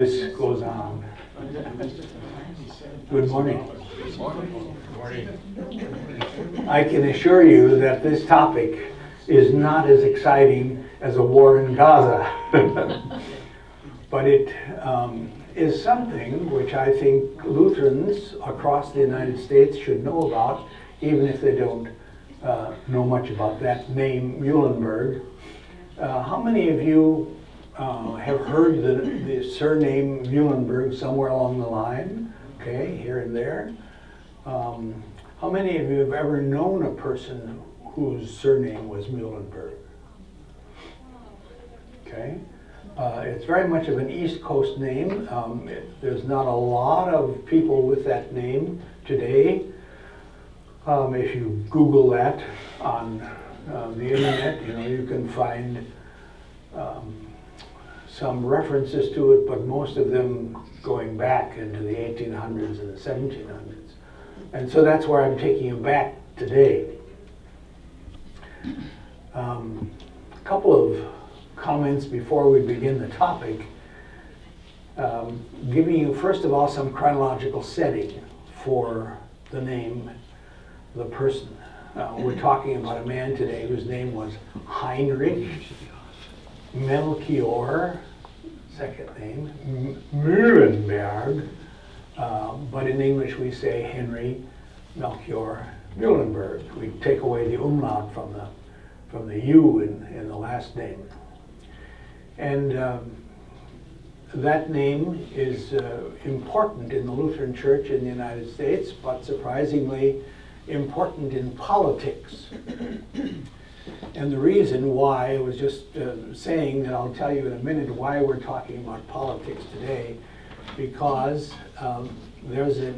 This goes on. Good morning. I can assure you that this topic is not as exciting as a war in Gaza. But it is something which I think Lutherans across the United States should know about, even if they don't know much about that name, Muhlenberg. How many of you have heard the surname Muhlenberg somewhere along the line? Okay, here and there. How many of you have ever known a person whose surname was Muhlenberg? Okay. It's very much of an East Coast name. There's not a lot of people with that name today. If you Google that on the internet, you can find some references to it, but most of them going back into the 1800s and the 1700s. And so that's where I'm taking you back today. A couple of comments before we begin the topic, giving you first of all some chronological setting for the name, the person. We're talking about a man today whose name was Heinrich Melchior, second name, Muhlenberg, but in English we say Henry Melchior Muhlenberg. We take away the umlaut from the U in the last name. And that name is important in the Lutheran Church in the United States, but surprisingly important in politics. And the reason why, I was just saying that I'll tell you in a minute why we're talking about politics today, because there's a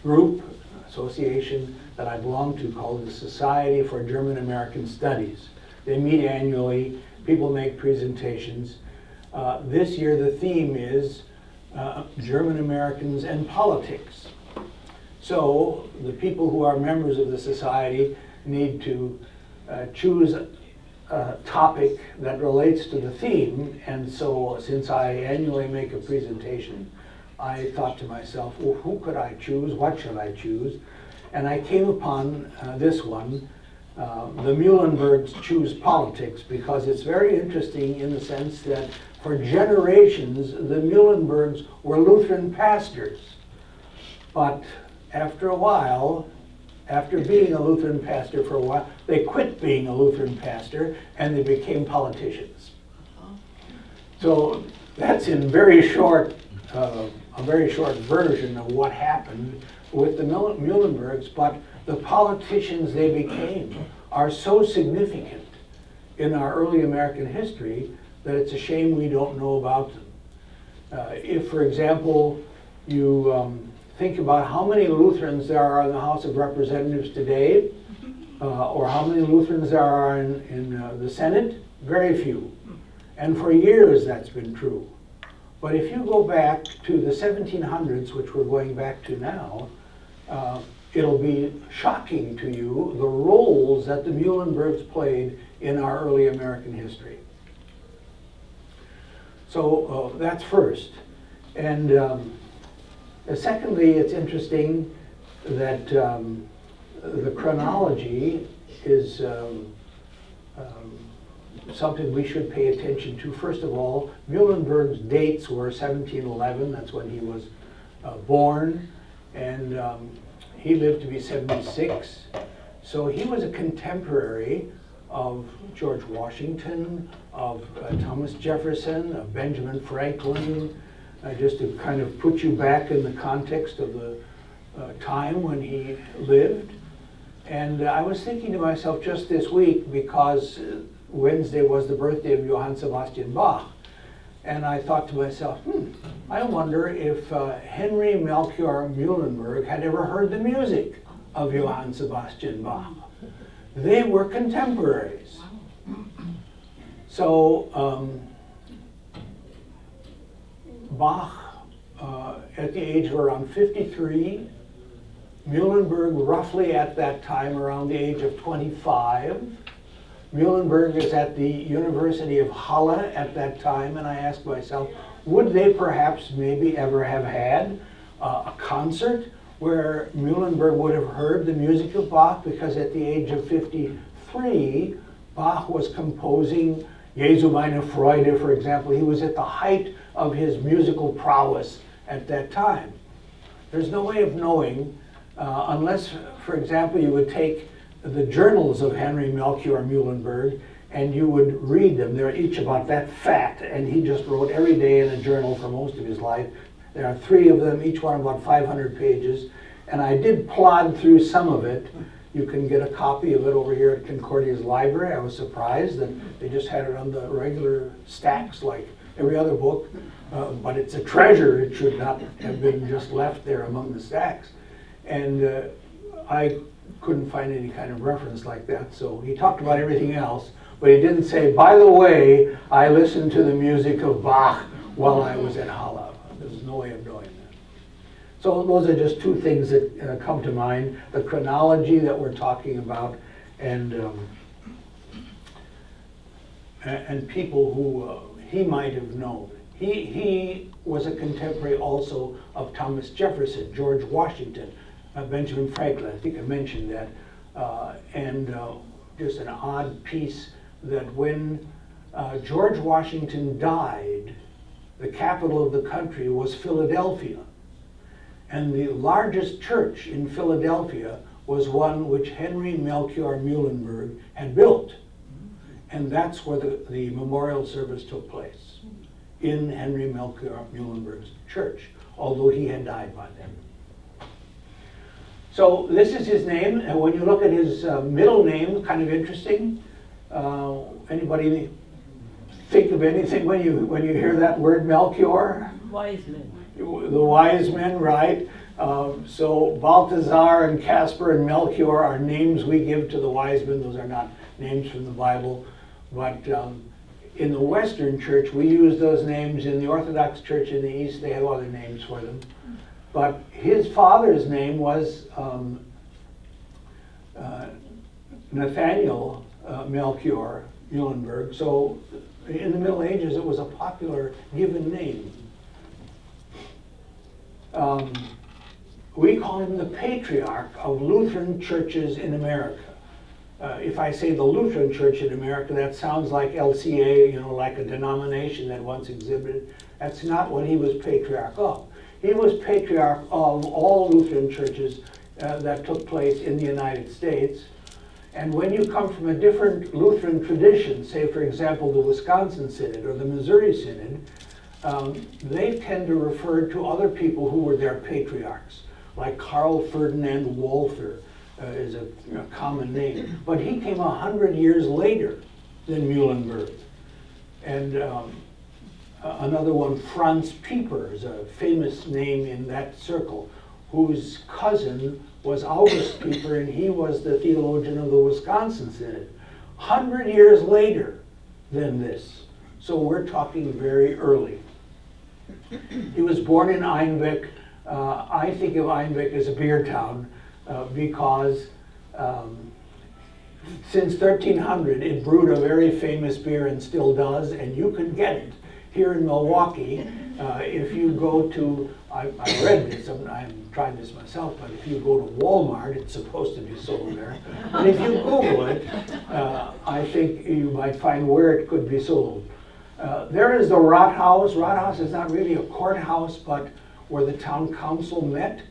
group, association that I belong to called the Society for German American Studies. They meet annually, people make presentations. This year the theme is German Americans and politics. So the people who are members of the society need to choose a topic that relates to the theme, and so since I annually make a presentation, I thought to myself, well, who could I choose? What should I choose? And I came upon this one, the Muhlenbergs choose politics, because it's very interesting in the sense that for generations the Muhlenbergs were Lutheran pastors, but after a while, after being a Lutheran pastor for a while, they quit being a Lutheran pastor and they became politicians. So that's in a very short version of what happened with the Muhlenbergs, but the politicians they became are so significant in our early American history that it's a shame we don't know about them. If, for example, you think about how many Lutherans there are in the House of Representatives today, or how many Lutherans there are in the Senate, very few. And for years that's been true. But if you go back to the 1700s, which we're going back to now, it'll be shocking to you the roles that the Muhlenbergs played in our early American history. So that's first. And secondly, it's interesting that the chronology is something we should pay attention to. First of all, Muhlenberg's dates were 1711, that's when he was born, and he lived to be 76. So he was a contemporary of George Washington, of Thomas Jefferson, of Benjamin Franklin, just to kind of put you back in the context of the time when he lived. And I was thinking to myself just this week, because Wednesday was the birthday of Johann Sebastian Bach, and I thought to myself, I wonder if Henry Melchior Muhlenberg had ever heard the music of Johann Sebastian Bach. They were contemporaries. So Bach, at the age of around 53, Muhlenberg roughly at that time around the age of 25. Muhlenberg is at the University of Halle at that time, and I asked myself, would they perhaps maybe ever have had a concert where Muhlenberg would have heard the music of Bach? Because at the age of 53, Bach was composing Jesu meine Freude, for example. He was at the height of his musical prowess at that time. There's no way of knowing unless, for example, you would take the journals of Henry Melchior Muhlenberg and you would read them. They're each about that fat, and he just wrote every day in a journal for most of his life. There are 3 of them, each one about 500 pages, and I did plod through some of it. You can get a copy of it over here at Concordia's library. I was surprised that they just had it on the regular stacks like every other book, but it's a treasure. It should not have been just left there among the stacks. And I couldn't find any kind of reference like that. So he talked about everything else, but he didn't say, by the way, I listened to the music of Bach while I was at Halle. There's no way of knowing that. So those are just 2 things that come to mind: the chronology that we're talking about, and people who he might have known. He was a contemporary also of Thomas Jefferson, George Washington, Benjamin Franklin. I think I mentioned that. And just an odd piece that when George Washington died, the capital of the country was Philadelphia. And the largest church in Philadelphia was one which Henry Melchior Muhlenberg had built. And that's where the memorial service took place, in Henry Melchior Muhlenberg's church, although he had died by then. So this is his name, and when you look at his middle name, kind of interesting. Anybody think of anything when you hear that word Melchior? Wise men. The wise men, right? So Balthazar and Caspar and Melchior are names we give to the wise men. Those are not names from the Bible. But in the Western Church, we use those names. In the Orthodox Church in the East, they have other names for them. But his father's name was Nathaniel Melchior Muhlenberg. So in the Middle Ages, it was a popular given name. We call him the patriarch of Lutheran churches in America. If I say the Lutheran Church in America, that sounds like LCA, like a denomination that once exhibited. That's not what he was patriarch of. He was patriarch of all Lutheran churches that took place in the United States. And when you come from a different Lutheran tradition, say for example the Wisconsin Synod or the Missouri Synod, they tend to refer to other people who were their patriarchs, like Karl Ferdinand Walther is a common name. But he came 100 years later than Muhlenberg. And another one, Franz Pieper, is a famous name in that circle, whose cousin was August Pieper, and he was the theologian of the Wisconsin Synod. 100 years later than this. So we're talking very early. He was born in Einbeck. I think of Einbeck as a beer town because since 1300 it brewed a very famous beer and still does, and you can get it here in Milwaukee. If you go to, I read this, I'm trying this myself, but if you go to Walmart, it's supposed to be sold there. And if you Google it, I think you might find where it could be sold. There is the Rathaus. Rathaus is not really a courthouse, but where the town council met.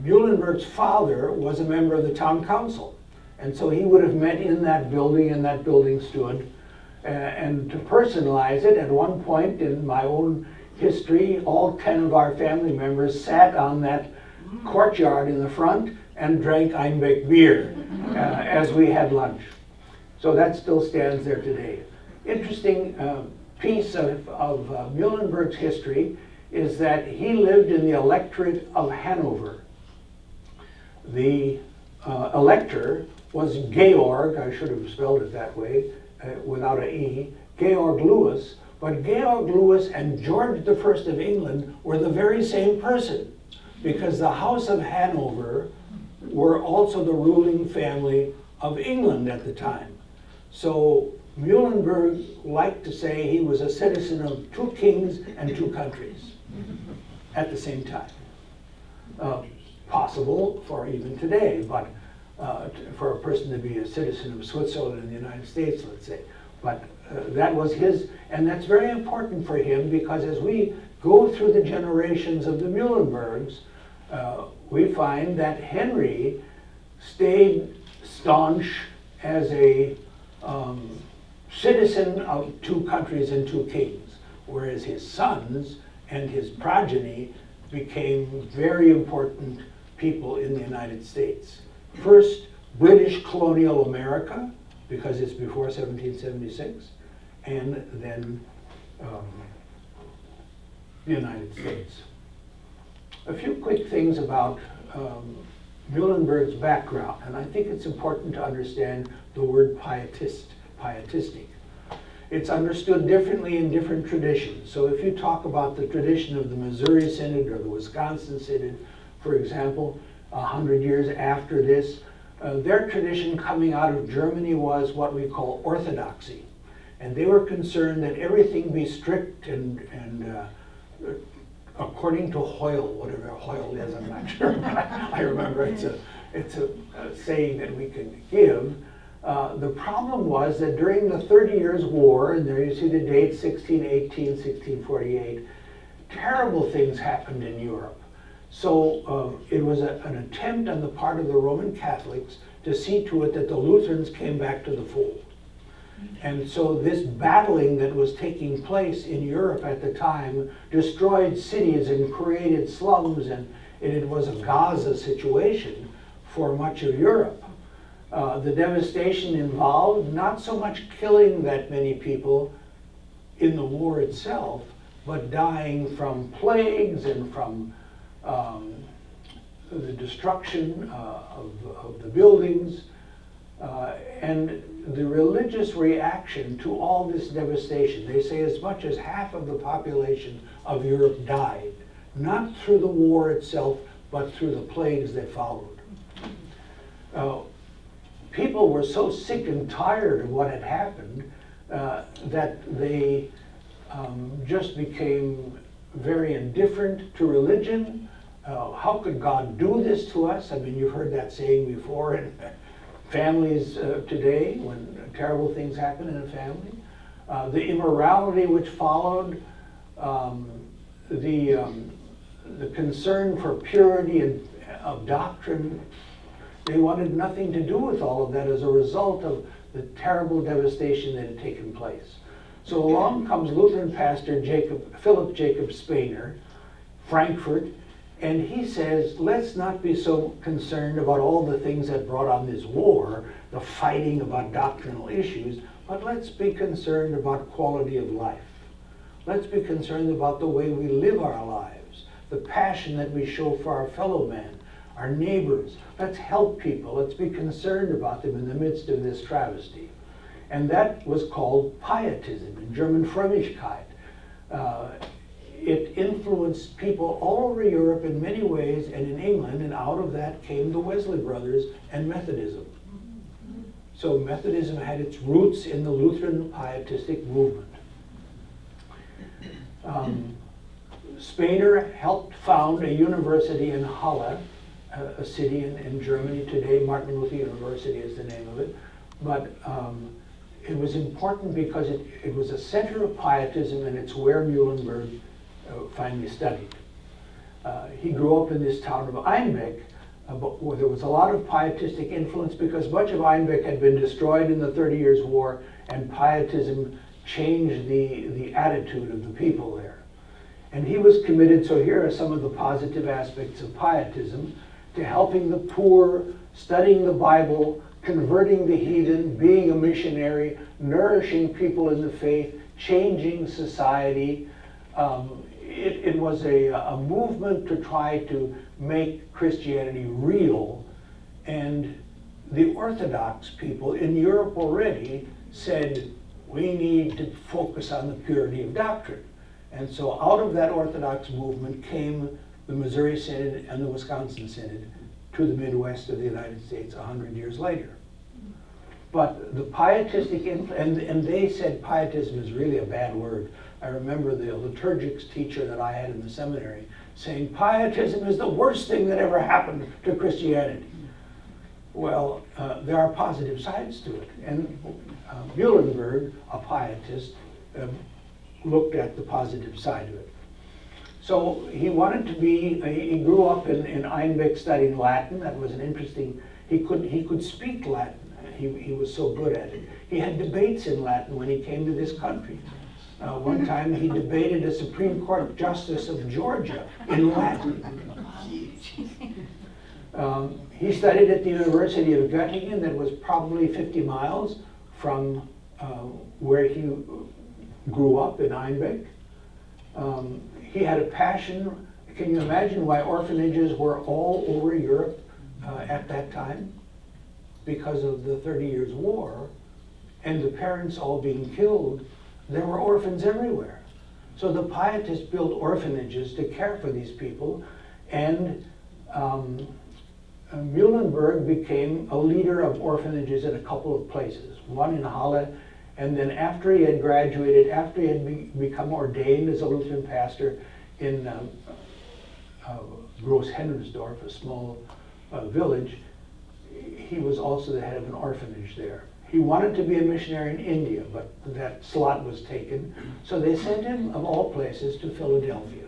Muhlenberg's father was a member of the town council, and so he would have met in that building, and that building stood. And to personalize it, at one point in my own history, all 10 of our family members sat on that courtyard in the front and drank Einbeck beer as we had lunch. So that still stands there today. Interesting piece of Muhlenberg's history is that he lived in the electorate of Hanover. The elector was Georg, I should have spelled it that way, without an E, Georg Louis, but Georg Louis and George I of England were the very same person, because the House of Hanover were also the ruling family of England at the time. So Muhlenberg liked to say he was a citizen of 2 kings and 2 countries at the same time. Possible for even today, but for a person to be a citizen of Switzerland and the United States, let's say. But that was his, and that's very important for him, because as we go through the generations of the Muhlenbergs, we find that Henry stayed staunch as a citizen of 2 countries and 2 kings, whereas his sons and his progeny became very important people in the United States. First, British colonial America, because it's before 1776, and then the United States. A few quick things about Muhlenberg's background, and I think it's important to understand the word pietistic. It's understood differently in different traditions. So if you talk about the tradition of the Missouri Synod or the Wisconsin Synod, for example, 100 years after this, their tradition coming out of Germany was what we call orthodoxy. And they were concerned that everything be strict and according to Hoyle, whatever Hoyle is, I'm not sure. I remember it's a saying that we can give. The problem was that during the 30 Years' War, and there you see the date 1618, 1648, terrible things happened in Europe. So it was an attempt on the part of the Roman Catholics to see to it that the Lutherans came back to the fold. And so this battling that was taking place in Europe at the time destroyed cities and created slums, and it was a Gaza situation for much of Europe. The devastation involved not so much killing that many people in the war itself, but dying from plagues and from the destruction of the buildings, and the religious reaction to all this devastation. They say as much as half of the population of Europe died, not through the war itself, but through the plagues that followed. People were so sick and tired of what had happened that they just became very indifferent to religion. How could God do this to us? I mean, you've heard that saying before in families today when terrible things happen in a family. The immorality which followed, the concern for purity and of doctrine, they wanted nothing to do with all of that as a result of the terrible devastation that had taken place. So along comes Lutheran pastor Philip Jacob Spener, Frankfurt, and he says, let's not be so concerned about all the things that brought on this war, the fighting about doctrinal issues, but let's be concerned about quality of life. Let's be concerned about the way we live our lives, the passion that we show for our fellow men, our neighbors. Let's help people. Let's be concerned about them in the midst of this travesty. And that was called pietism, in German Frömmigkeit. It influenced people all over Europe in many ways, and in England, and out of that came the Wesley Brothers and Methodism. So Methodism had its roots in the Lutheran pietistic movement. Spener helped found a university in Halle, a city in Germany today. Martin Luther University is the name of it. But it was important because it was a center of pietism, and it's where Muhlenberg finally studied. He grew up in this town of Einbeck, where there was a lot of pietistic influence because much of Einbeck had been destroyed in the 30 Years' War, and pietism changed the attitude of the people there. And he was committed, so here are some of the positive aspects of pietism, to helping the poor, studying the Bible, converting the heathen, being a missionary, nourishing people in the faith, changing society. It was a movement to try to make Christianity real, and the Orthodox people in Europe already said, we need to focus on the purity of doctrine. And so out of that Orthodox movement came the Missouri Synod and the Wisconsin Synod to the Midwest of the United States 100 years later. But the pietistic and they said pietism is really a bad word. I remember the liturgics teacher that I had in the seminary saying pietism is the worst thing that ever happened to Christianity. Well, there are positive sides to it. And Muhlenberg, a pietist, looked at the positive side of it. So he wanted to be, he grew up in Einbeck studying Latin. That was an interesting, he could speak Latin. He was so good at it. He had debates in Latin when he came to this country. One time he debated a Supreme Court Justice of Georgia in Latin. He studied at the University of Göttingen, that was probably 50 miles from where he grew up in Einbeck. He had a passion. Can you imagine why orphanages were all over Europe at that time? Because of the 30 Years' War and the parents all being killed, there were orphans everywhere. So the pietists built orphanages to care for these people, and Muhlenberg became a leader of orphanages in a couple of places, one in Halle, and then after he had graduated, after he had become ordained as a Lutheran pastor in Groß-Hennersdorf, a small village, he was also the head of an orphanage there. He wanted to be a missionary in India, but that slot was taken, so they sent him, of all places, to Philadelphia.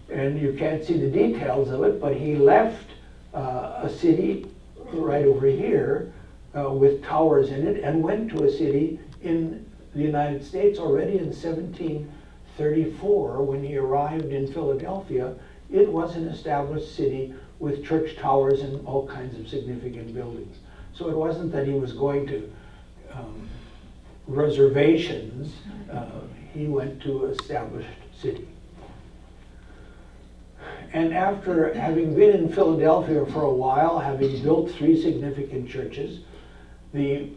And you can't see the details of it, but he left a city right over here with towers in it and went to a city in the United States already in 1734. When he arrived in Philadelphia, it was an established city with church towers and all kinds of significant buildings. So it wasn't that he was going to reservations. He went to an established city. And after having been in Philadelphia for a while, having built 3 significant churches, the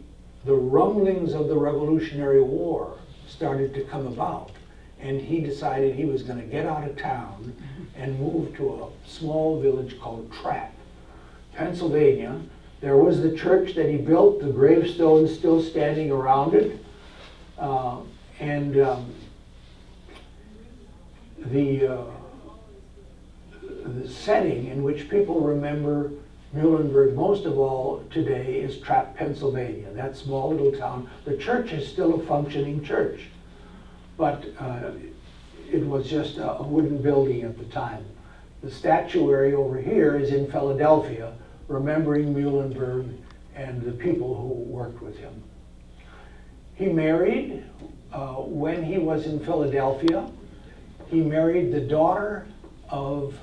rumblings of the Revolutionary War started to come about. And he decided he was going to get out of town and move to a small village called Trapp, Pennsylvania. There was the church that he built, the gravestones still standing around it. The setting in which people remember Muhlenberg most of all today is Trapp, Pennsylvania, that small little town. The church is still a functioning church, but it was just a wooden building at the time. The statuary over here is in Philadelphia, remembering Muhlenberg and the people who worked with him. He married, when he was in Philadelphia, he married the daughter of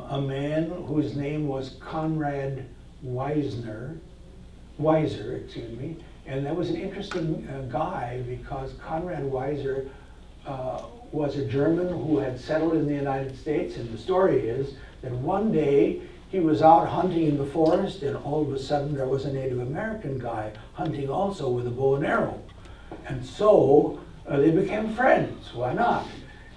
a man whose name was Conrad Weiser, and that was an interesting guy because Conrad Weiser was a German who had settled in the United States, and the story is that one day he was out hunting in the forest, and all of a sudden there was a Native American guy hunting also with a bow and arrow. And so they became friends. Why not?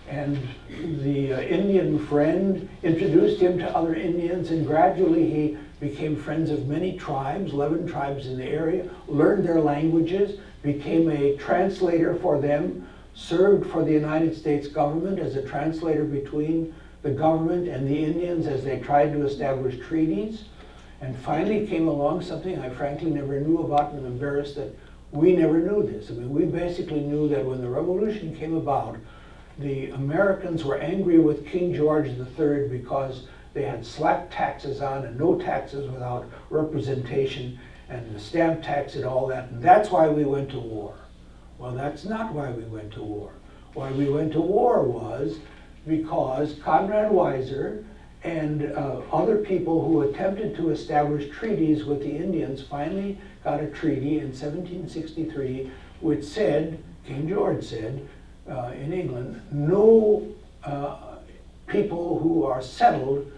And the Indian friend introduced him to other Indians, and gradually he became friends of many tribes, 11 tribes in the area, learned their languages, became a translator for them, served for the United States government as a translator between the government and the Indians as they tried to establish treaties. And finally came along something I frankly never knew about, and I'm embarrassed that we never knew this. I mean, we basically knew that when the revolution came about, the Americans were angry with King George III because they had slapped taxes on and no taxes without representation, and the stamp tax and all that, and that's why we went to war. Well, that's not why we went to war. Why we went to war was because Conrad Weiser and other people who attempted to establish treaties with the Indians finally got a treaty in 1763 which said, King George said, in England, no people who are settled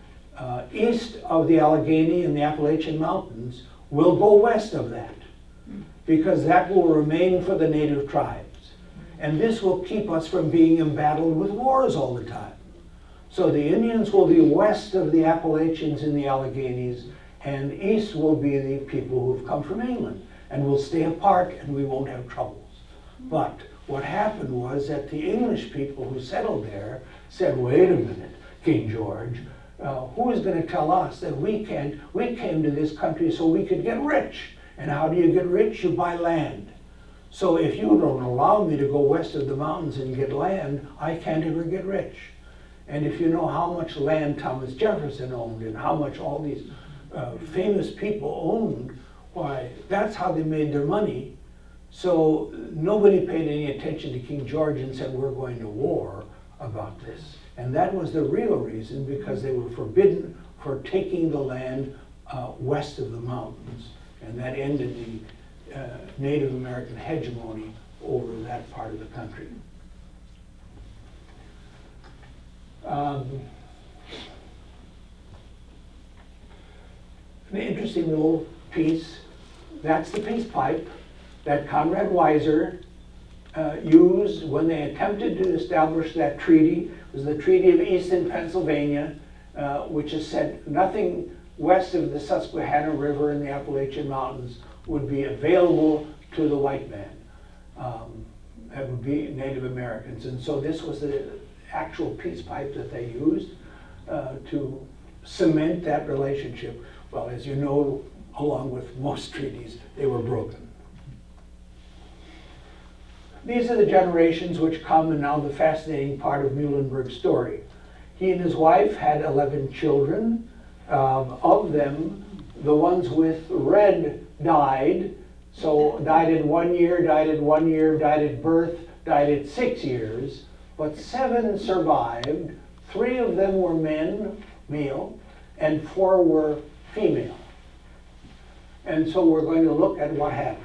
east of the Allegheny and the Appalachian Mountains will go west of that, because that will remain for the native tribes. And this will keep us from being embattled with wars all the time. So the Indians will be west of the Appalachians and the Alleghenies, and east will be the people who've come from England, and we'll stay apart and we won't have troubles. But what happened was that the English people who settled there said, wait a minute, King George, who is going to tell us that we came to this country so we could get rich? And how do you get rich? You buy land. So if you don't allow me to go west of the mountains and get land, I can't ever get rich. And if you know how much land Thomas Jefferson owned and how much all these famous people owned, why, that's how they made their money. So nobody paid any attention to King George and said, we're going to war about this. And that was the real reason, because they were forbidden for taking the land west of the mountains. And that ended the Native American hegemony over that part of the country. An interesting little piece, that's the peace pipe that Conrad Weiser used when they attempted to establish that treaty. It was the Treaty of Easton, Pennsylvania, which has said nothing west of the Susquehanna River and the Appalachian Mountains would be available to the white man. That would be Native Americans. And so this was the actual peace pipe that they used to cement that relationship. Well, as you know, along with most treaties, they were broken. These are the generations which come, and now the fascinating part of Muhlenberg's story. He and his wife had 11 children. Of them, the ones with red died. So died in 1 year, died in 1 year, died at birth, died at 6 years. But 7 survived. 3 of them were men, male, and 4 were female. And so we're going to look at what happened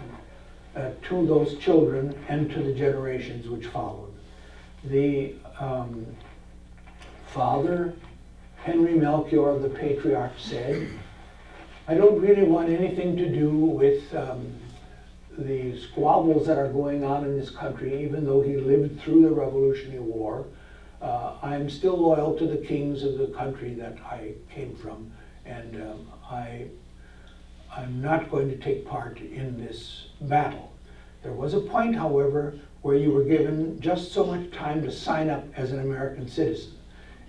to those children and to the generations which followed. The father, Henry Melchior, the patriarch, said, I don't really want anything to do with the squabbles that are going on in this country, even though he lived through the Revolutionary War. I'm still loyal to the kings of the country that I came from, and I'm not going to take part in this battle. There was a point, however, where you were given just so much time to sign up as an American citizen.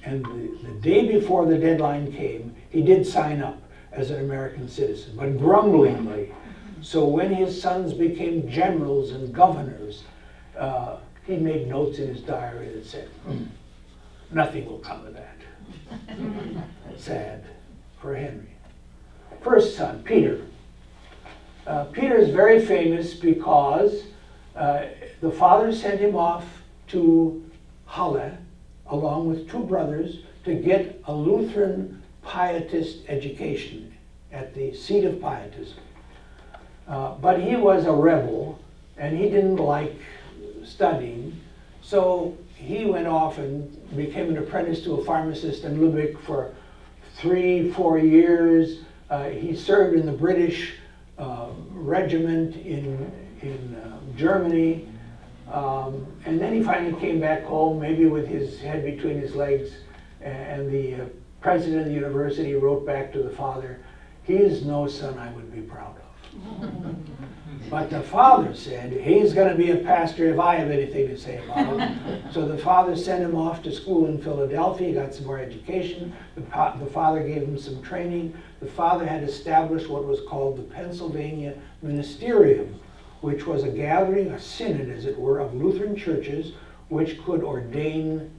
And the day before the deadline came, he did sign up as an American citizen, but grumblingly. So when his sons became generals and governors, he made notes in his diary that said, nothing will come of that. Sad for Henry. First son, Peter. Peter is very famous because the father sent him off to Halle, along with 2 brothers, to get a Lutheran pietist education at the seat of pietism. But he was a rebel, and he didn't like studying, so he went off and became an apprentice to a pharmacist in Lübeck for 3-4 years. He served in the British regiment in Germany, and then he finally came back home, maybe with his head between his legs, and the president of the university wrote back to the father, he is no son I would be proud of. But the father said, he's going to be a pastor if I have anything to say about him. So the father sent him off to school in Philadelphia, he got some more education. The father gave him some training. The father had established what was called the Pennsylvania Ministerium, which was a gathering, a synod as it were, of Lutheran churches which could ordain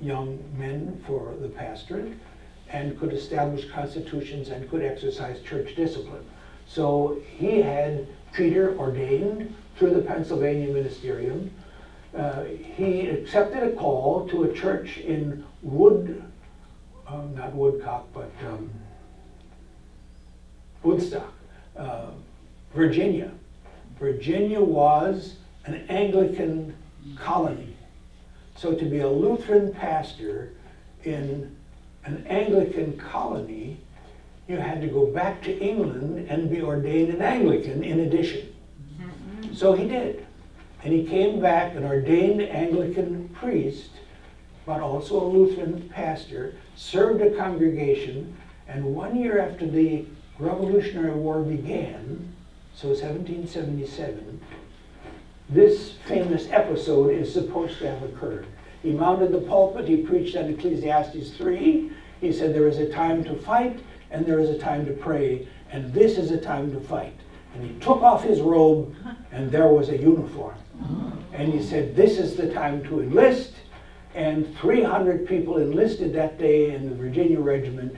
young men for the pastorate and could establish constitutions and could exercise church discipline. So he had Peter ordained through the Pennsylvania Ministerium. He accepted a call to a church in Woodstock, Virginia. Virginia was an Anglican colony. So to be a Lutheran pastor in an Anglican colony, you had to go back to England and be ordained an Anglican in addition. So he did. And he came back an ordained Anglican priest, but also a Lutheran pastor, served a congregation, And 1 year after the Revolutionary War began, so 1777, this famous episode is supposed to have occurred. He mounted the pulpit, he preached on Ecclesiastes 3. He said there is a time to fight and there is a time to pray, and this is a time to fight. And he took off his robe and there was a uniform. And he said, this is the time to enlist. And 300 people enlisted that day in the Virginia Regiment,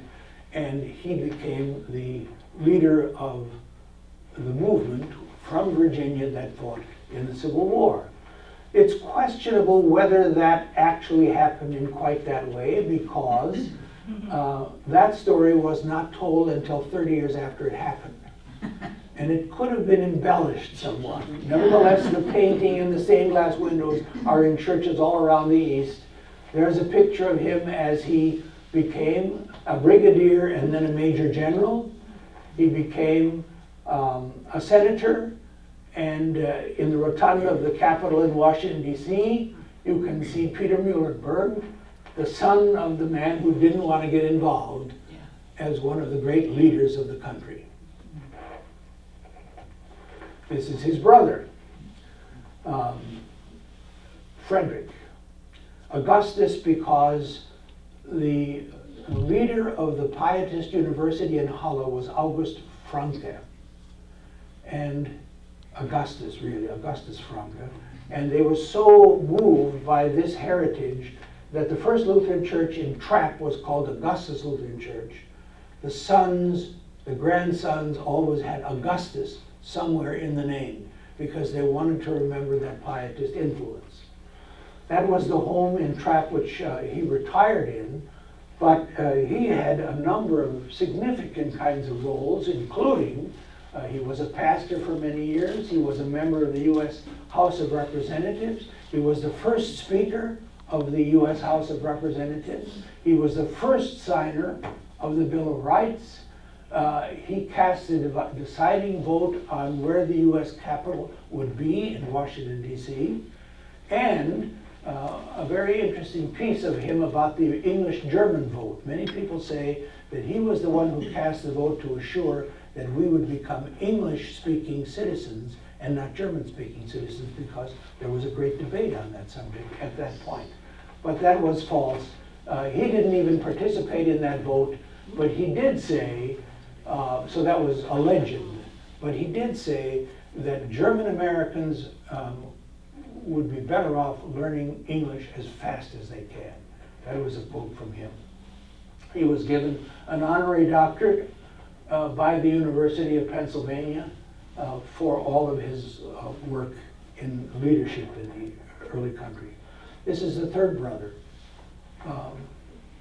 and he became the leader of the movement from Virginia that fought in the Civil War. It's questionable whether that actually happened in quite that way, because that story was not told until 30 years after it happened. And it could have been embellished somewhat. Nevertheless, the painting and the stained glass windows are in churches all around the East. There's a picture of him as he became a brigadier and then a major general. He became a senator, and in the rotunda of the Capitol in Washington, D.C., you can see Peter Muhlenberg, the son of the man who didn't want to get involved, as one of the great leaders of the country. This is his brother, Frederick. Augustus, because the leader of the Pietist University in Halle was August Franke, and Augustus Franke, and they were so moved by this heritage that the first Lutheran church in Trapp was called Augustus Lutheran Church. The sons, the grandsons always had Augustus somewhere in the name because they wanted to remember that Pietist influence. That was the home in Trapp which he retired in, but he had a number of significant kinds of roles, including he was a pastor for many years. He was a member of the U.S. House of Representatives. He was the first speaker of the U.S. House of Representatives. He was the first signer of the Bill of Rights. He cast the deciding vote on where the U.S. Capitol would be in Washington, D.C. And a very interesting piece of him about the English-German vote. Many people say that he was the one who cast the vote to assure that we would become English-speaking citizens and not German-speaking citizens, because there was a great debate on that subject at that point. But that was false. He didn't even participate in that vote, but he did say, so that was a legend, but he did say that German Americans would be better off learning English as fast as they can. That was a quote from him. He was given an honorary doctorate by the University of Pennsylvania for all of his work in leadership in the early country. This is the third brother,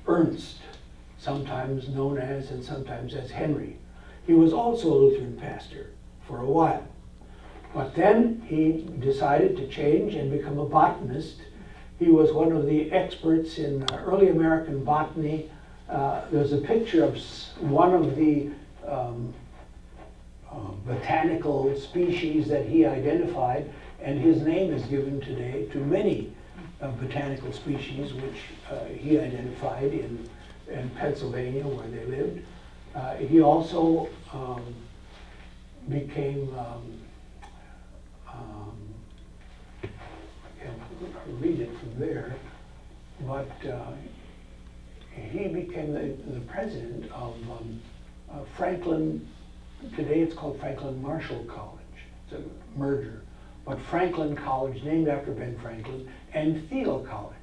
Ernst, sometimes known as and sometimes as Henry. He was also a Lutheran pastor for a while. But then he decided to change and become a botanist. He was one of the experts in early American botany. There's a picture of one of the botanical species that he identified, and his name is given today to many botanical species which he identified in Pennsylvania, where they lived. He also became I can't read it from there, but he became the president of Franklin. Today it's called Franklin Marshall College. It's a merger. But Franklin College, named after Ben Franklin, and Thiel College.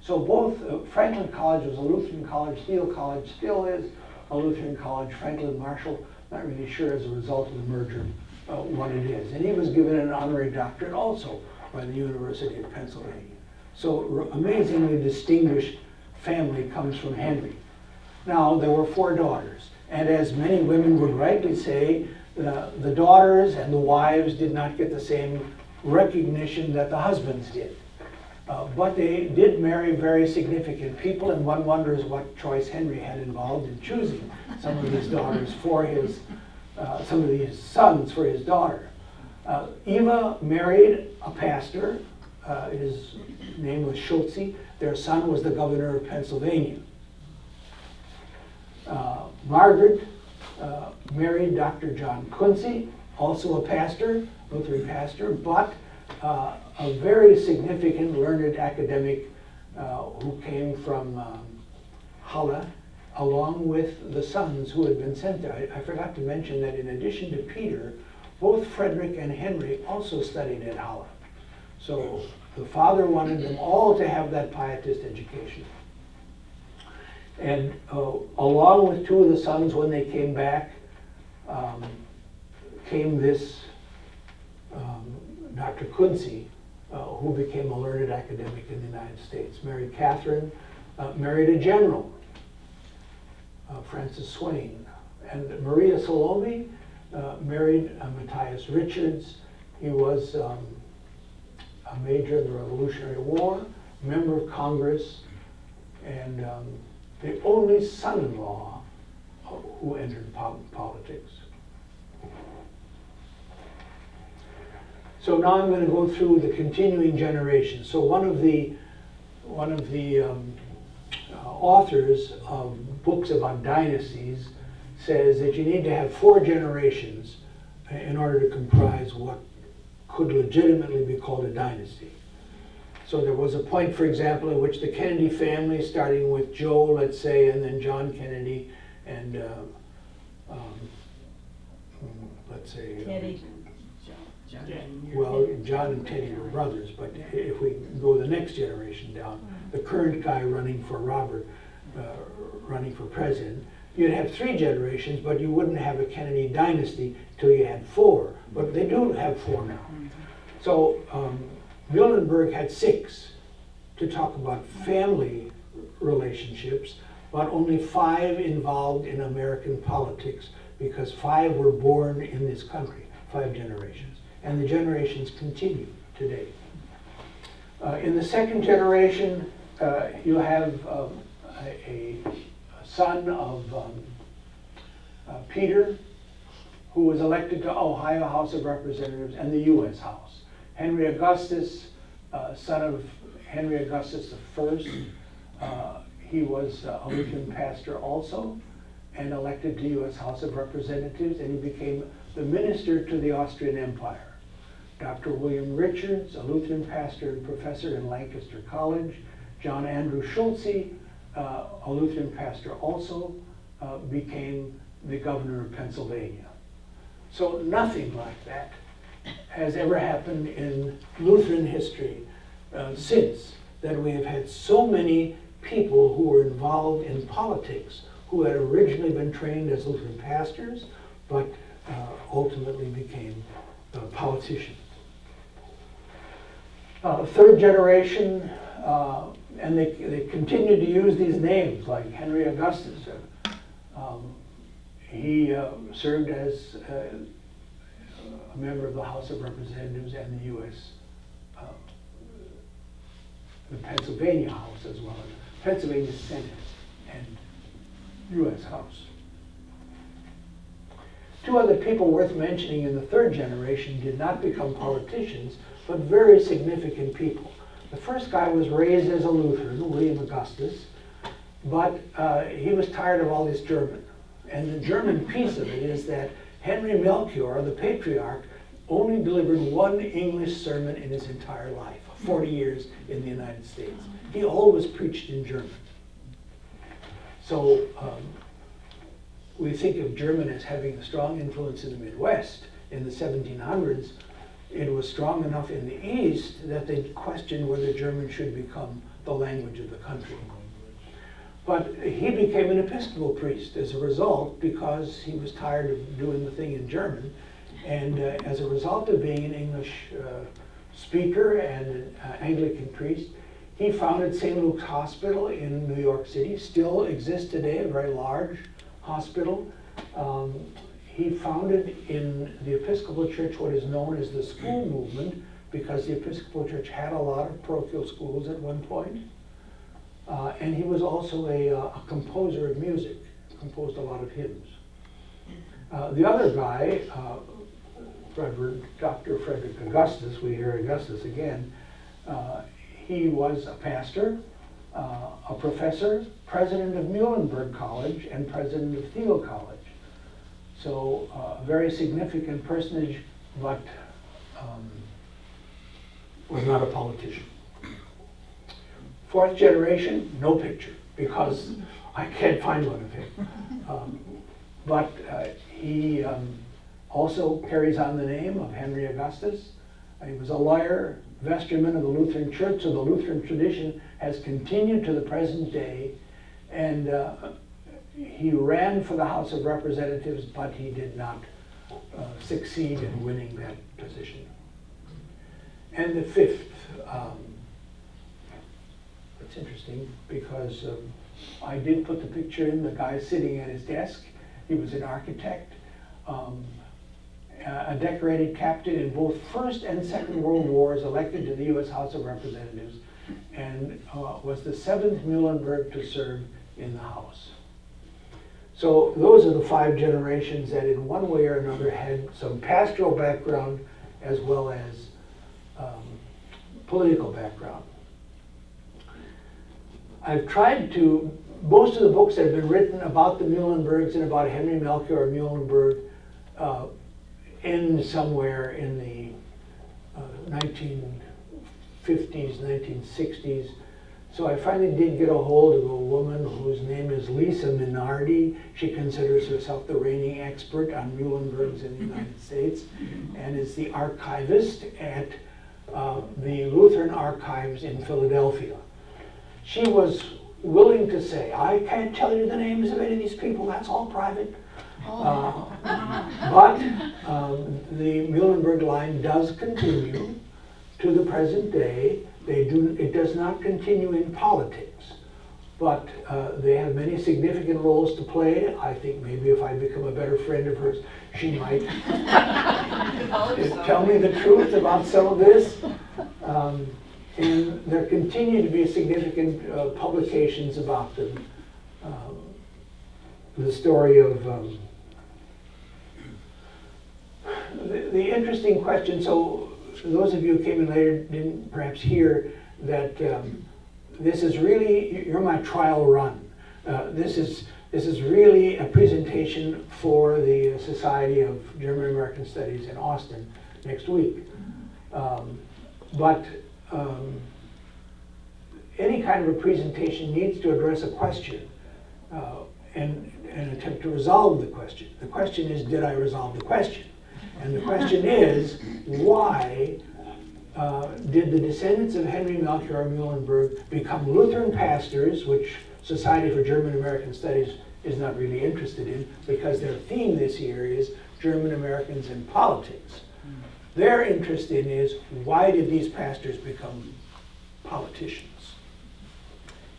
So both Franklin College was a Lutheran college, Thiel College still is a Lutheran college. Franklin Marshall, not really sure as a result of the merger what it is. And he was given an honorary doctorate also by the University of Pennsylvania. So amazingly distinguished family comes from Henry. Now, there were 4 daughters, and as many women would rightly say, the daughters and the wives did not get the same recognition that the husbands did. But they did marry very significant people, and one wonders what choice Henry had involved in choosing some of his daughters for his, some of these sons for his daughter. Eva married a pastor. His name was Schulze. Their son was the governor of Pennsylvania. Margaret married Dr. John Quincy, also a pastor, Lutheran pastor, but a very significant learned academic who came from Halle, along with the sons who had been sent there. I forgot to mention that in addition to Peter, both Frederick and Henry also studied at Halle. So the father wanted them all to have that pietist education. And along with two of the sons, when they came back, came this Dr. Quincy, who became a learned academic in the United States. Mary Catherine married a general, Francis Swain. And Maria Salome married Matthias Richards. He was a major in the Revolutionary War, member of Congress, and the only son-in-law who entered politics. So now I'm going to go through the continuing generations. So one of the authors of books about dynasties says that you need to have 4 generations in order to comprise what could legitimately be called a dynasty. So there was a point, for example, in which the Kennedy family, starting with Joe, let's say, and then John Kennedy, and let's say... Teddy. Well, John and Teddy were brothers, but if we go the next generation down, the current guy running for running for president, you'd have 3 generations, but you wouldn't have a Kennedy dynasty till you had 4. But they do have 4 now. So Muhlenberg had 6 to talk about family relationships, but only 5 involved in American politics, because 5 were born in this country, 5 generations. And the generations continue today. In the 2nd generation, you have a son of Peter, who was elected to Ohio House of Representatives and the U.S. House. Henry Augustus, son of Henry Augustus I, he was a Lutheran pastor also, and elected to U.S. House of Representatives, and he became the minister to the Austrian Empire. Dr. William Richards, a Lutheran pastor and professor in Lancaster College. John Andrew Schulze, a Lutheran pastor also, became the governor of Pennsylvania. So nothing like that has ever happened in Lutheran history since, that we have had so many people who were involved in politics, who had originally been trained as Lutheran pastors, but ultimately became politicians. 3rd generation, and they continued to use these names, like Henry Augustus. He served as a member of the House of Representatives and the U.S., the Pennsylvania House, as well as Pennsylvania Senate and U.S. House. 2 other people worth mentioning in the 3rd generation did not become politicians, but very significant people. The first guy was raised as a Lutheran, William Augustus, but he was tired of all this German. And the German piece of it is that Henry Melchior, the patriarch, only delivered 1 English sermon in his entire life, 40 years in the United States. He always preached in German. So we think of German as having a strong influence in the Midwest. In the 1700s, it was strong enough in the East that they questioned whether German should become the language of the country. But he became an Episcopal priest as a result, because he was tired of doing the thing in German. And as a result of being an English speaker and an Anglican priest, he founded St. Luke's Hospital in New York City, still exists today, a very large hospital. He founded in the Episcopal Church what is known as the school movement, because the Episcopal Church had a lot of parochial schools at one point. And he was also a composer of music, composed a lot of hymns. The other guy, Dr. Frederick Augustus, we hear Augustus again, he was a pastor, a professor, president of Muhlenberg College, and president of Thiel College. So a very significant personage, but was not a politician. Fourth generation, no picture, because I can't find one of him. But he also carries on the name of Henry Augustus. He was a lawyer, vestryman of the Lutheran Church, so the Lutheran tradition has continued to the present day. And he ran for the House of Representatives, but he did not succeed in winning that position. And the fifth, it's interesting because I did put the picture in, the guy sitting at his desk. He was an architect, a decorated captain in both First and Second World Wars, elected to the U.S. House of Representatives, and was the 7th Muhlenberg to serve in the House. So those are the 5 generations that in one way or another had some pastoral background as well as political background. I've tried to, most of the books that have been written about the Muhlenbergs and about Henry Melchior Muhlenberg end somewhere in the 1950s, 1960s. So I finally did get a hold of a woman whose name is Lisa Minardi. She considers herself the reigning expert on Muhlenbergs in the United States and is the archivist at the Lutheran Archives in Philadelphia. She was willing to say, I can't tell you the names of any of these people, that's all private. But the Muhlenberg line does continue to the present day. It does not continue in politics, but they have many significant roles to play. I think maybe if I become a better friend of hers, she might tell me the truth about some of this. And there continue to be significant publications about them. The story of the interesting question, so those of you who came in later didn't perhaps hear that this is really, you're my trial run. This is really a presentation for the Society of German American Studies in Austin next week. But any kind of a presentation needs to address a question and attempt to resolve the question. The question is, did I resolve the question? And the question is, why did the descendants of Henry Melchior Muhlenberg become Lutheran pastors, which Society for German American Studies is not really interested in, because their theme this year is German Americans in politics. Their interest in is, why did these pastors become politicians?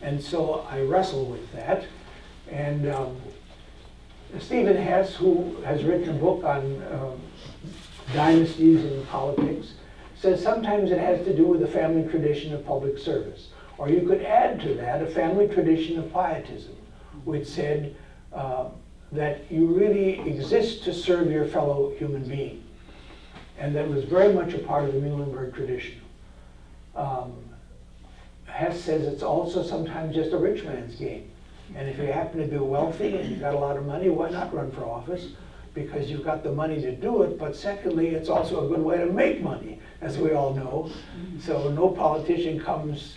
And so I wrestle with that. And Stephen Hess, who has written a book on dynasties in politics, says sometimes it has to do with the family tradition of public service. Or you could add to that a family tradition of pietism, which said that you really exist to serve your fellow human being. And that was very much a part of the Muhlenberg tradition. Hess says it's also sometimes just a rich man's game. And if you happen to be wealthy and you've got a lot of money, why not run for office? Because you've got the money to do it, but secondly, it's also a good way to make money, as we all know. So no politician comes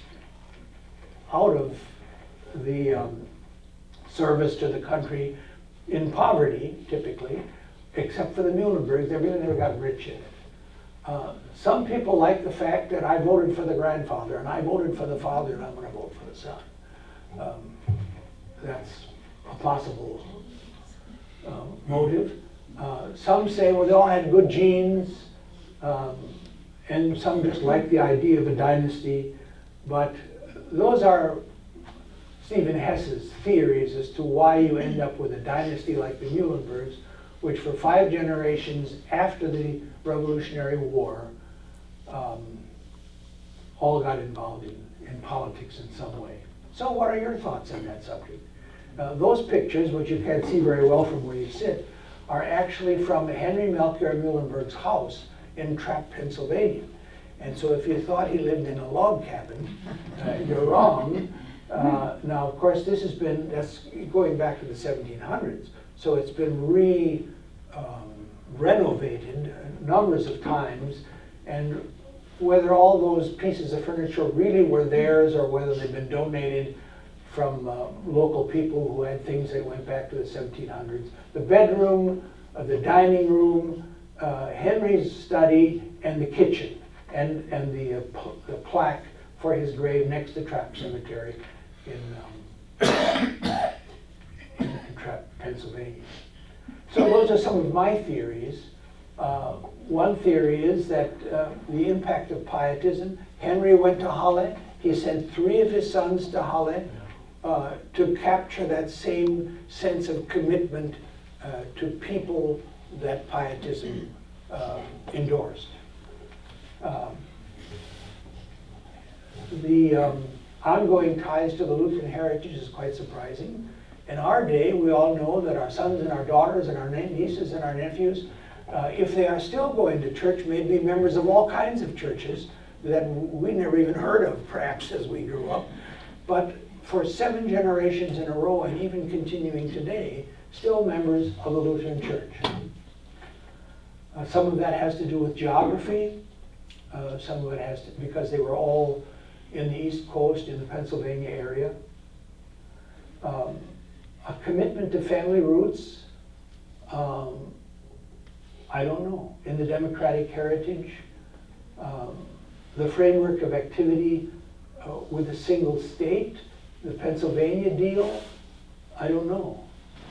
out of the service to the country in poverty, typically, except for the Muhlenbergs. They really never got rich in it. Some people like the fact that I voted for the grandfather, and I voted for the father, and I'm going to vote for the son. That's a possible motive. Some say, well, they all had good genes, and some just like the idea of a dynasty. But those are Stephen Hess's theories as to why you end up with a dynasty like the Muhlenbergs, which for 5 generations after the Revolutionary War all got involved in politics in some way. So what are your thoughts on that subject? Those pictures, which you can't see very well from where you sit, are actually from Henry Melchior Muhlenberg's house in Trapp, Pennsylvania. And so if you thought he lived in a log cabin, you're wrong. Now, of course, this has been, that's going back to the 1700s, so it's been renovated numbers of times, and whether all those pieces of furniture really were theirs or whether they've been donated from local people who had things that went back to the 1700s. The bedroom, the dining room, Henry's study, and the kitchen, and the plaque for his grave next to Trapp Cemetery in Trapp, Pennsylvania. So those are some of my theories. One theory is that the impact of pietism. Henry went to Halle. He sent 3 of his sons to Halle to capture that same sense of commitment to people that pietism endorsed. The ongoing ties to the Lutheran heritage is quite surprising. In our day, we all know that our sons and our daughters and our nieces and our nephews, if they are still going to church, may be members of all kinds of churches that we never even heard of, perhaps, as we grew up. But for 7 generations in a row, and even continuing today, still members of the Lutheran Church. Some of that has to do with geography. Some of it has to, because they were all in the East Coast, in the Pennsylvania area. A commitment to family roots. I don't know. In the democratic heritage, the framework of activity with a single state, the Pennsylvania deal, I don't know.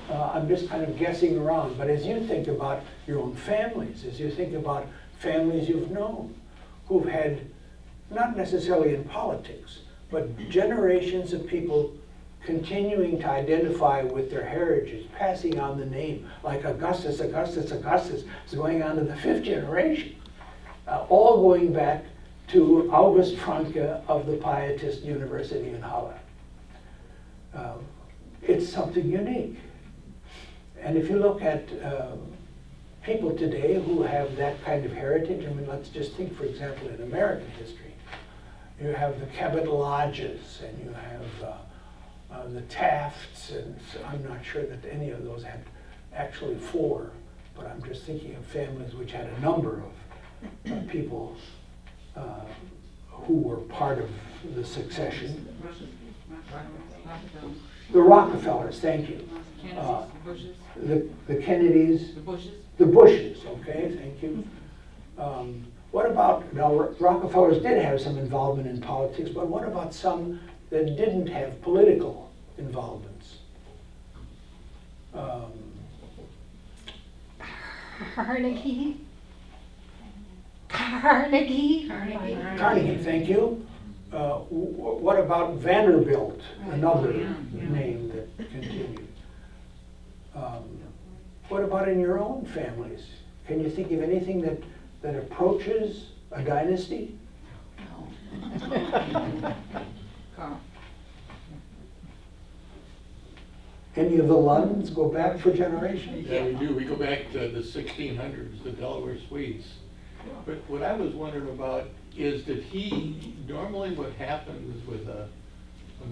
I'm just kind of guessing around. But as you think about your own families, as you think about families you've known, who've had, not necessarily in politics, but generations of people continuing to identify with their heritage, passing on the name, like Augustus is going on to the 5th generation, all going back to August Franke of the Pietist University in Halle. It's something unique. And if you look at people today who have that kind of heritage, I mean, let's just think, for example, in American history, you have the Cabot Lodges, and you have the Tafts, and so I'm not sure that any of those had actually 4, but I'm just thinking of families which had a number of people who were part of the succession. The Rockefellers, thank you. The Kennedys. The Bushes, okay, thank you. What about, now Rockefellers did have some involvement in politics, but what about some that didn't have political involvements? Carnegie, thank you. What about Vanderbilt, another name that continued? What about in your own families? Can you think of anything that approaches a dynasty? Carl. Any of the Lunds go back for generations? Yeah, we do. We go back to the 1600s, the Delaware Swedes. But what I was wondering about is that normally what happens with a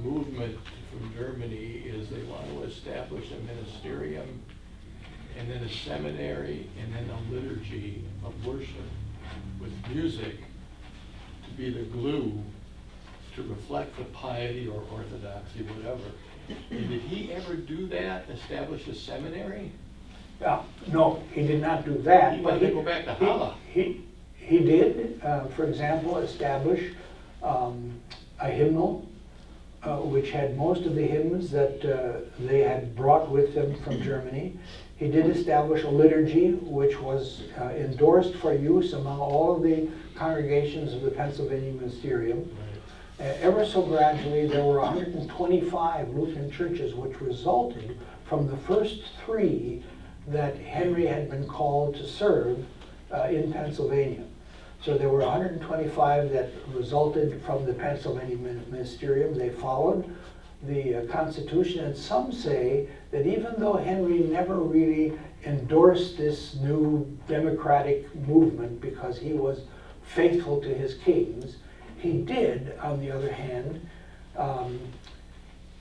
movement from Germany is they want to establish a ministerium and then a seminary and then a liturgy of worship with music to be the glue to reflect the piety or orthodoxy, whatever. And did he ever do that, establish a seminary? No, he did not do that. He wanted to go back to Halle. He did, for example, establish a hymnal which had most of the hymns that they had brought with them from Germany. He did establish a liturgy which was endorsed for use among all of the congregations of the Pennsylvania Ministerium. Ever so gradually, there were 125 Lutheran churches, which resulted from the first 3 that Henry had been called to serve in Pennsylvania. So there were 125 that resulted from the Pennsylvania Ministerium. They followed the Constitution, and some say that even though Henry never really endorsed this new democratic movement because he was faithful to his kings, he did, on the other hand,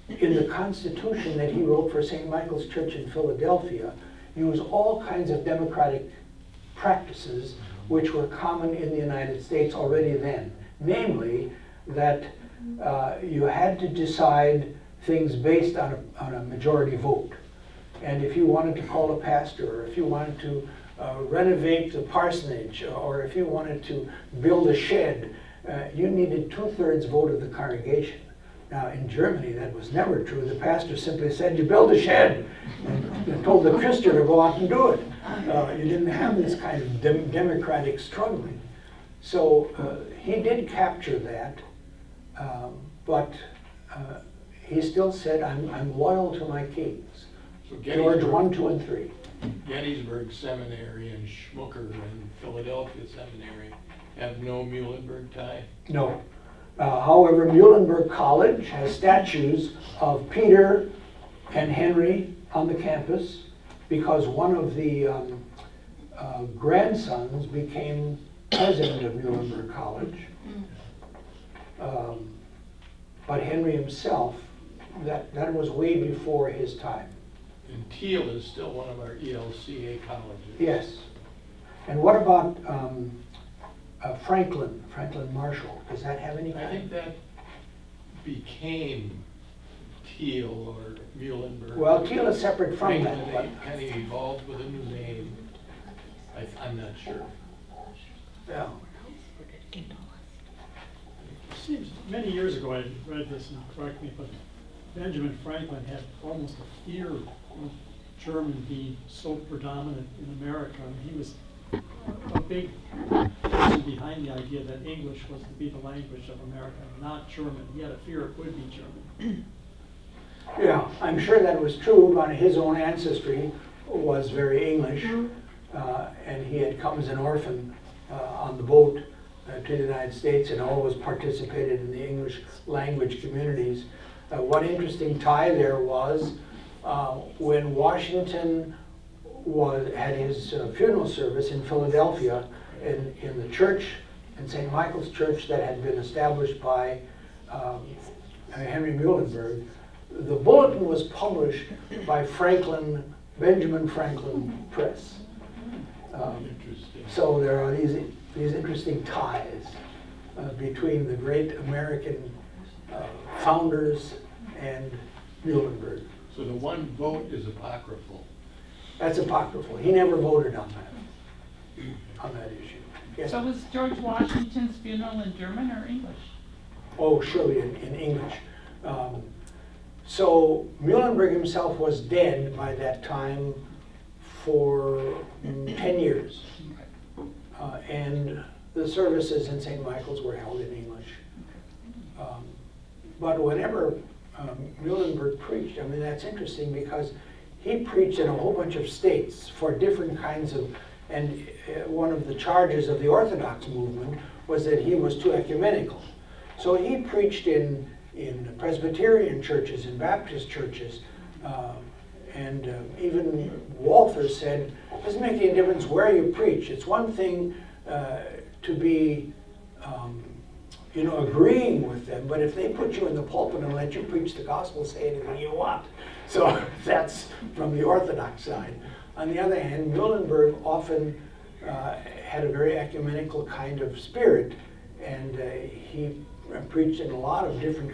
in the Constitution that he wrote for St. Michael's Church in Philadelphia, used all kinds of democratic practices which were common in the United States already then. Namely, that you had to decide things based on a majority vote. And if you wanted to call a pastor, or if you wanted to renovate the parsonage, or if you wanted to build a shed, you needed 2/3 vote of the congregation. Now, in Germany, that was never true. The pastor simply said, you build a shed, and told the Christian to go out and do it. You didn't have this kind of democratic struggling. So he did capture that, but he still said, I'm loyal to my kings. So George 1, 2, and 3. Gettysburg Seminary and Schmucker and Philadelphia Seminary have no Muhlenberg tie? No. However, Muhlenberg College has statues of Peter and Henry on the campus because one of the grandsons became president of Muhlenberg College. But Henry himself, that was way before his time. And Thiel is still one of our ELCA colleges. Yes. And what about Franklin Marshall? Does that have any I kind? think that became Thiel or Muhlenberg. Well, Thiel is separate from Franklin that. But, kind of evolved with a new name. I'm not sure. yeah. Seems many years ago I read this, and correct me, but Benjamin Franklin had almost a fear of German being so predominant in America. I mean, he was a big person behind the idea that English was to be the language of America, not German. He had a fear it would be German. Yeah, I'm sure that was true, but his own ancestry was very English, and he had come as an orphan on the boat to the United States and always participated in the English language communities. One interesting tie there was when Washington had his funeral service in Philadelphia in the church, in St. Michael's Church that had been established by Henry Muhlenberg. The bulletin was published by Benjamin Franklin Press. Interesting. So there are these interesting ties between the great American founders and Muhlenberg. So the one vote is apocryphal. That's apocryphal. He never voted on that issue. Yes. So was George Washington's funeral in German or English? Oh, surely in English. So Muhlenberg himself was dead by that time for 10 years. And the services in St. Michael's were held in English. But whenever Muhlenberg preached, I mean, that's interesting because he preached in a whole bunch of states for different kinds of, and one of the charges of the Orthodox movement was that he was too ecumenical. So he preached in Presbyterian churches and Baptist churches, and even Walther said, it doesn't make any difference where you preach. It's one thing to be agreeing with them, but if they put you in the pulpit and let you preach the gospel, say anything you want. So that's from the Orthodox side. On the other hand, Muhlenberg often had a very ecumenical kind of spirit, and he preached in a lot of different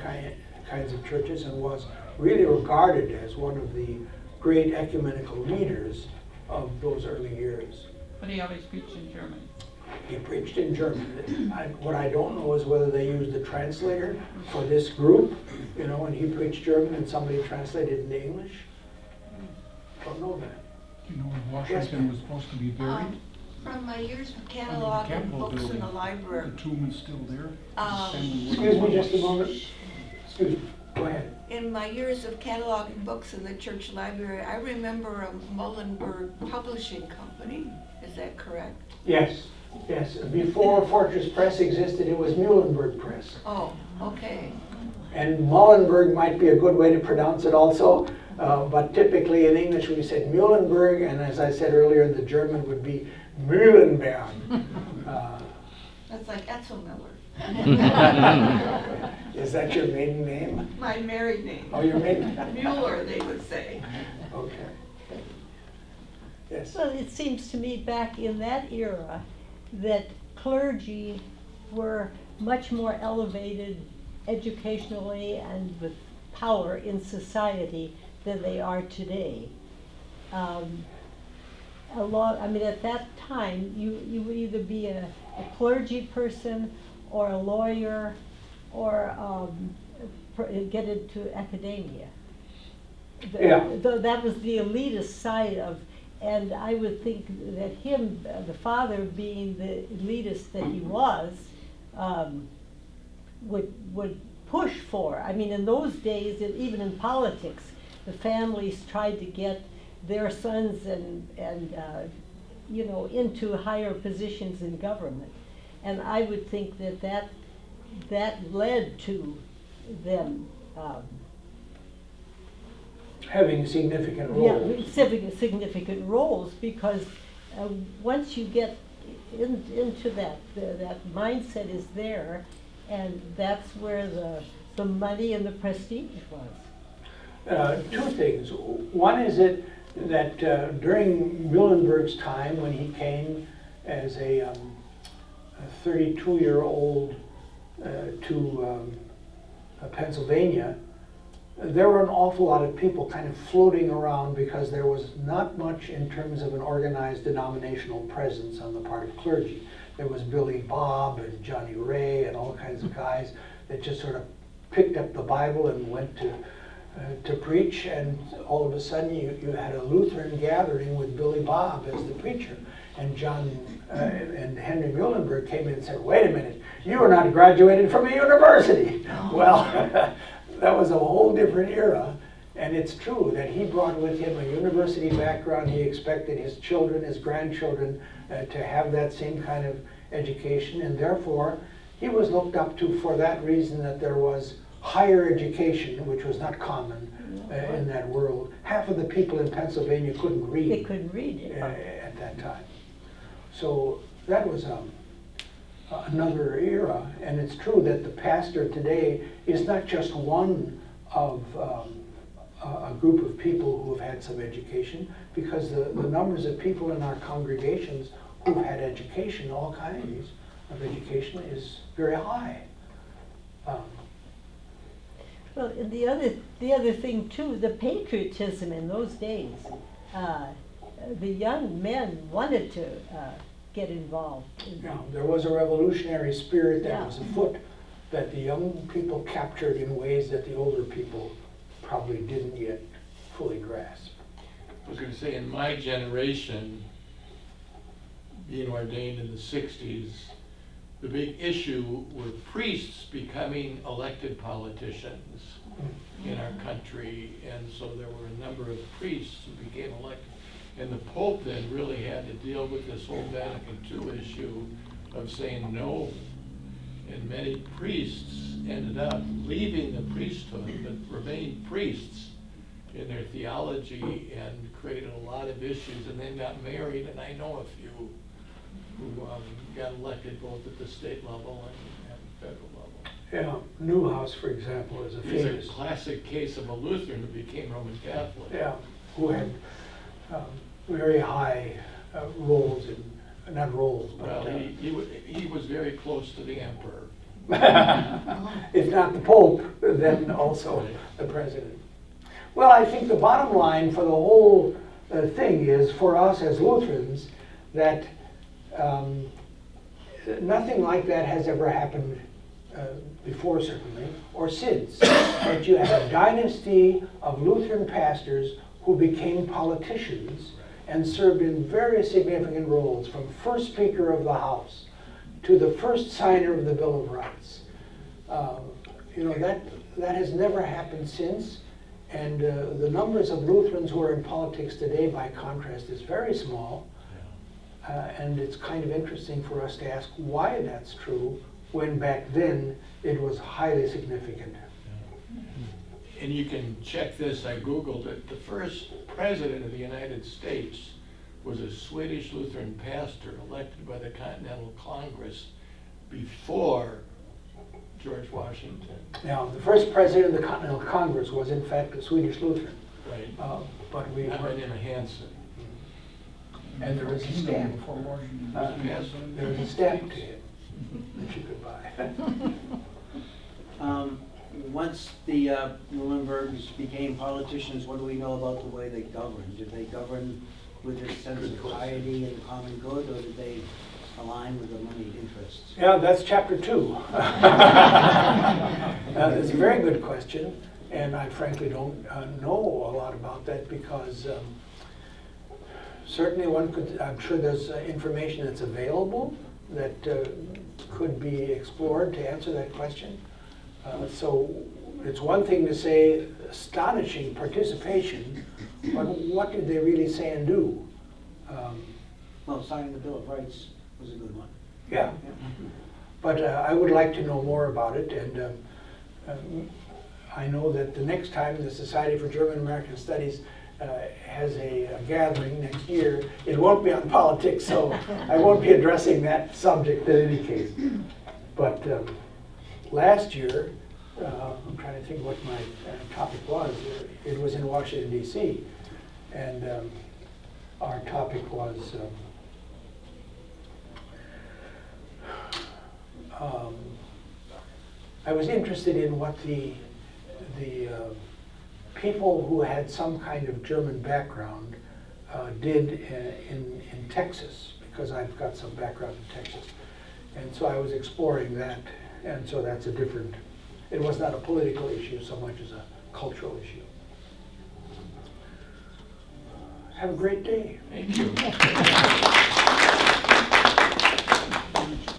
kinds of churches and was really regarded as one of the great ecumenical leaders of those early years. But he always preached in German. He preached in German. What I don't know is whether they used a translator for this group, and he preached German and somebody translated into English. Don't know that. Do you know where Washington was supposed to be buried? From my years of Under the cataloging Capitol books in building. the library, The tomb is still there. Excuse me just a moment. Excuse me. Go ahead. in my years of cataloging books in the church library, I remember a Muhlenberg publishing company. Is that correct? Yes, yes. Before Fortress Press existed, it was Muhlenberg Press. Oh, okay. And Muhlenberg might be a good way to pronounce it also, but typically in English we said Muhlenberg, and as I said earlier, the German would be Muhlenberg. That's like Etzelmiller. Is that your maiden name? My married name. Oh, your maiden? Mueller, they would say. Okay. Yes. Well, it seems to me back in that era that clergy were much more elevated educationally and with power in society than they are today. At that time, you would either be a clergy person or a lawyer or get into academia. Yeah. That was the elitist side of, and I would think that him, the father being the elitist that he was, would push for. I mean, in those days, even in politics, the families tried to get their sons and into higher positions in government, and I would think that led to them. Having significant roles. Yeah, significant roles, because once you get into that mindset is there, and that's where the money and the prestige was. Two things. One is that during Muhlenberg's time, when he came as a 32-year-old to Pennsylvania, there were an awful lot of people kind of floating around because there was not much in terms of an organized denominational presence on the part of clergy. There was Billy Bob and Johnny Ray and all kinds of guys that just sort of picked up the Bible and went to preach, and all of a sudden you had a Lutheran gathering with Billy Bob as the preacher. And John and Henry Muhlenberg came in and said, "Wait a minute, you are not graduated from a university." Well, that was a whole different era, and it's true that he brought with him a university background. He expected his children, his grandchildren, to have that same kind of education, and therefore he was looked up to for that reason, that there was higher education, which was not common in that world. Half of the people in Pennsylvania couldn't read. They couldn't read it. At that time. So that was another era, and it's true that the pastor today is not just one of a group of people who have had some education, because the numbers of people in our congregations who've had education, all kinds of education, is very high. Well, and the other thing too, the patriotism in those days. The young men wanted to get involved. There was a revolutionary spirit that Yeah. was afoot that the young people captured in ways that the older people probably didn't yet fully grasp. I was going to say, in my generation, being ordained in the 60s, the big issue were priests becoming elected politicians in our country, and so there were a number of priests who became elected. And the Pope then really had to deal with this whole Vatican II issue of saying no. And many priests ended up leaving the priesthood, but remained priests in their theology, and created a lot of issues. And then got married, and I know a few who got elected both at the state level and federal level. Yeah, Newhouse, for example, is a He's famous. a classic case of a Lutheran who became Roman Catholic. Yeah, who had very high roles in, not roles, but Well, he was very close to the emperor. if not the Pope, then also the president. Well, I think the bottom line for the whole thing is, for us as Lutherans, that nothing like that has ever happened before, certainly, or since. That you had a dynasty of Lutheran pastors who became politicians and served in very significant roles, from first Speaker of the House to the first signer of the Bill of Rights. That has never happened since, and the numbers of Lutherans who are in politics today, by contrast, is very small. And it's kind of interesting for us to ask why that's true, when back then it was highly significant. And you can check this, I Googled it. The first president of the United States was a Swedish Lutheran pastor elected by the Continental Congress before George Washington. Now, the first president of the Continental Congress was in fact a Swedish Lutheran, Right. but we Not weren't. in a Hanson. And there is a Kingdom stamp. before Washington. Yes. There was a stamp to it that you could buy. Once the Muhlenbergs became politicians, what do we know about the way they governed? Did they govern with a sense of piety and common good, or did they align with the moneyed interests? Yeah, that's chapter 2. It's a very good question, and I frankly don't know a lot about that because certainly one could, I'm sure there's information that's available that could be explored to answer that question. So it's one thing to say astonishing participation, but what did they really say and do? Well, signing the Bill of Rights was a good one. Yeah, but I would like to know more about it, and I know that the next time the Society for German American Studies has a gathering next year, it won't be on politics, so I won't be addressing that subject in any case. But last year, I'm trying to think what my topic was. It was in Washington, D.C., and our topic was I was interested in what the people who had some kind of German background did in Texas, because I've got some background in Texas. And so I was exploring that, and so that's a different, it was not a political issue so much as a cultural issue. Have a great day. Thank you.